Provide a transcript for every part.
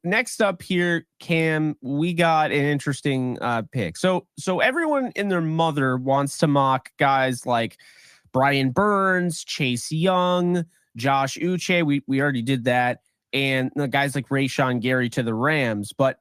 next up here, Cam, we got an interesting pick. So everyone and their mother wants to mock guys like Brian Burns, Chase Young, Josh Uche. We already did that. And the guys like Rashawn Gary to the Rams. But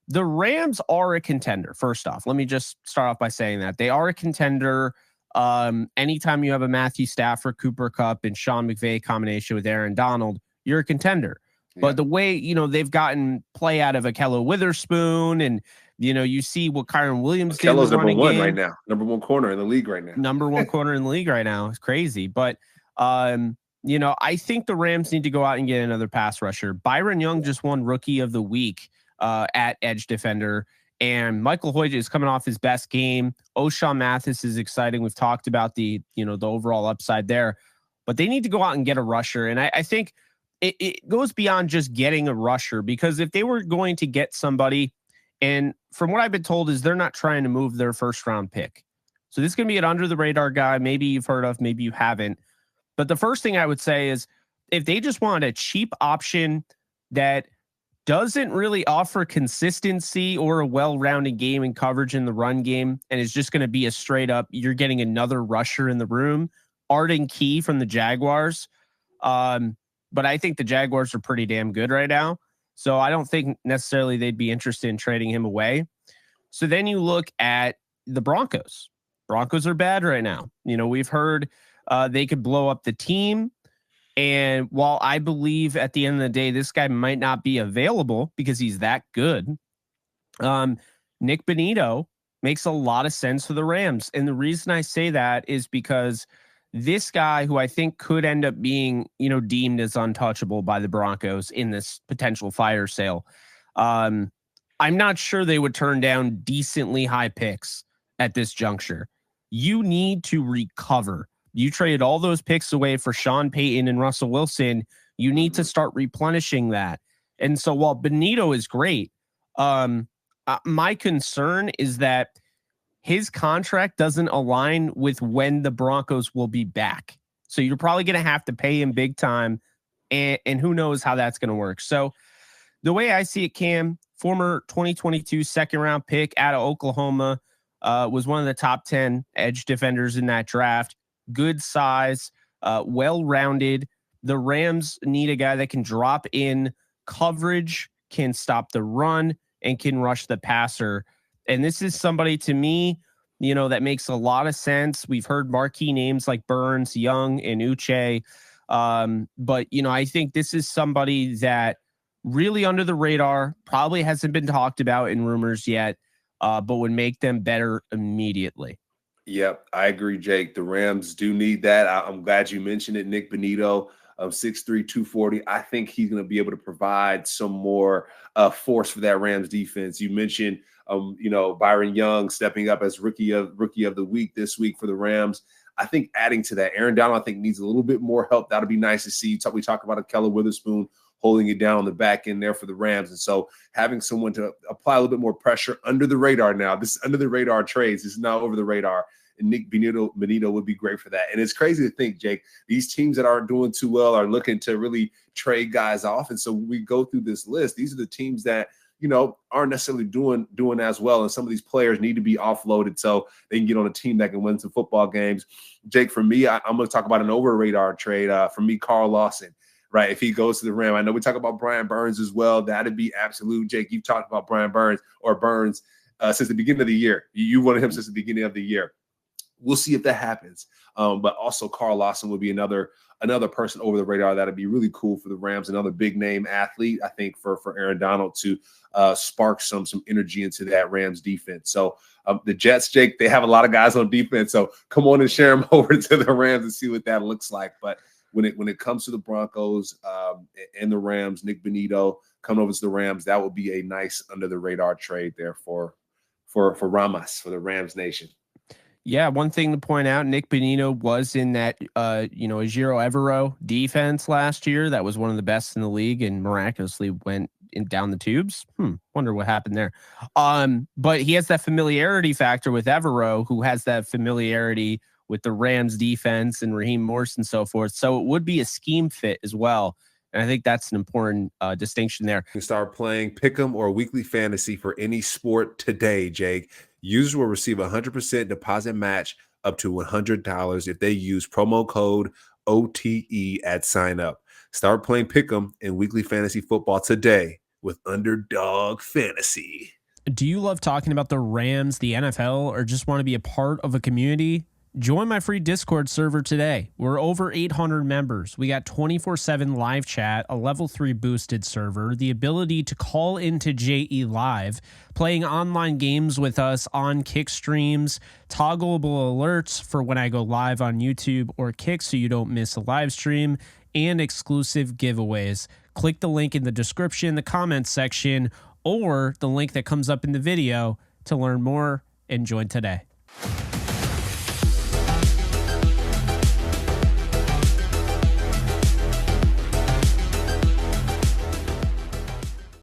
the Rams are a contender. First off, let me just start off by saying that they are a contender. Anytime you have a Matthew Stafford, Cooper Kupp, and Sean McVay combination with Aaron Donald, you're a contender. Yeah. But the way, they've gotten play out of Akello Witherspoon, and, you see what Kyron Williams did. Akello's number one right now. Number one corner in the league right now. Number one corner in the league right now. It's crazy. But, I think the Rams need to go out and get another pass rusher. Byron Young just won Rookie of the Week at edge defender. And Michael Hoyt is coming off his best game. O'Shawn Mathis is exciting. We've talked about the overall upside there. But they need to go out and get a rusher. And I think it goes beyond just getting a rusher, because if they were going to get somebody, and from what I've been told is they're not trying to move their first round pick. So this is going to be an under the radar guy. Maybe you've heard of, maybe you haven't. But the first thing I would say is if they just want a cheap option that doesn't really offer consistency or a well-rounded game and coverage in the run game, and is just going to be a straight up, you're getting another rusher in the room, Arden Key from the Jaguars. But I think the Jaguars are pretty damn good right now. So I don't think necessarily they'd be interested in trading him away. So then you look at the Broncos. Broncos are bad right now. We've heard they could blow up the team. And while I believe at the end of the day, this guy might not be available because he's that good, Nik Bonitto makes a lot of sense for the Rams. And the reason I say that is because this guy, who I think could end up being, deemed as untouchable by the Broncos in this potential fire sale, I'm not sure they would turn down decently high picks at this juncture. You need to recover. You traded all those picks away for Sean Payton and Russell Wilson. You need to start replenishing that. And so while Bonitto is great, my concern is that his contract doesn't align with when the Broncos will be back. So you're probably going to have to pay him big time. And who knows how that's going to work. So the way I see it, Cam, former 2022 second round pick out of Oklahoma, was one of the top 10 edge defenders in that draft. Good size, well-rounded. The Rams need a guy that can drop in coverage, can stop the run, and can rush the passer. And this is somebody, to me, that makes a lot of sense. We've heard marquee names like Burns, Young, and Uche. But, I think this is somebody that really under the radar, probably hasn't been talked about in rumors yet, but would make them better immediately. Yep, I agree, Jake. The Rams do need that. I'm glad you mentioned it. Nik Bonitto, 6'3", 240. I think he's going to be able to provide some more force for that Rams defense. You mentioned, Byron Young stepping up as rookie of the week this week for the Rams. I think adding to that, Aaron Donald, I think, needs a little bit more help. That'll be nice to see. We talk about Akello Witherspoon holding it down on the back end there for the Rams. And so having someone to apply a little bit more pressure under the radar now, this is under the radar trades. This is not over the radar. And Nik Bonitto would be great for that. And it's crazy to think, Jake, these teams that aren't doing too well are looking to really trade guys off. And so when we go through this list, these are the teams that, aren't necessarily doing as well. And some of these players need to be offloaded so they can get on a team that can win some football games. Jake, for me, I'm going to talk about an over-radar trade. For me, Carl Lawson. Right, if he goes to the Ram. I know we talk about Brian Burns as well. That'd be absolute. Jake, you've talked about Brian Burns since the beginning of the year. You wanted him since the beginning of the year. We'll see if that happens. But also Carl Lawson would be another person over the radar. That'd be really cool for the Rams. Another big name athlete, I think, for Aaron Donald to spark some energy into that Rams defense. So the Jets, Jake, they have a lot of guys on defense. So come on and share them over to the Rams and see what that looks like. But when it comes to the Broncos and the Rams, Nik Bonitto coming over to the Rams, that would be a nice under the radar trade there for Ramas, for the Rams Nation. Yeah, one thing to point out, Nik Bonitto was in that Ejiro Evero defense last year. That was one of the best in the league and miraculously went down the tubes. Wonder what happened there. But he has that familiarity factor with Evero, who has that familiarity with the Rams defense and Raheem Morse and so forth. So it would be a scheme fit as well. And I think that's an important distinction there. You can start playing Pick'em or Weekly Fantasy for any sport today, Jake. Users will receive a 100% deposit match up to $100 if they use promo code OTE at sign up. Start playing Pick'em and Weekly Fantasy Football today with Underdog Fantasy. Do you love talking about the Rams, the NFL, or just want to be a part of a community? Join my free Discord server today. We're over 800 members. We got 24/7 live chat, a level 3 boosted server, the ability to call into JE Live, playing online games with us on Kick streams, toggleable alerts for when I go live on YouTube or Kick so you don't miss a live stream, and exclusive giveaways. Click the link in the description, the comments section, or the link that comes up in the video to learn more and join today.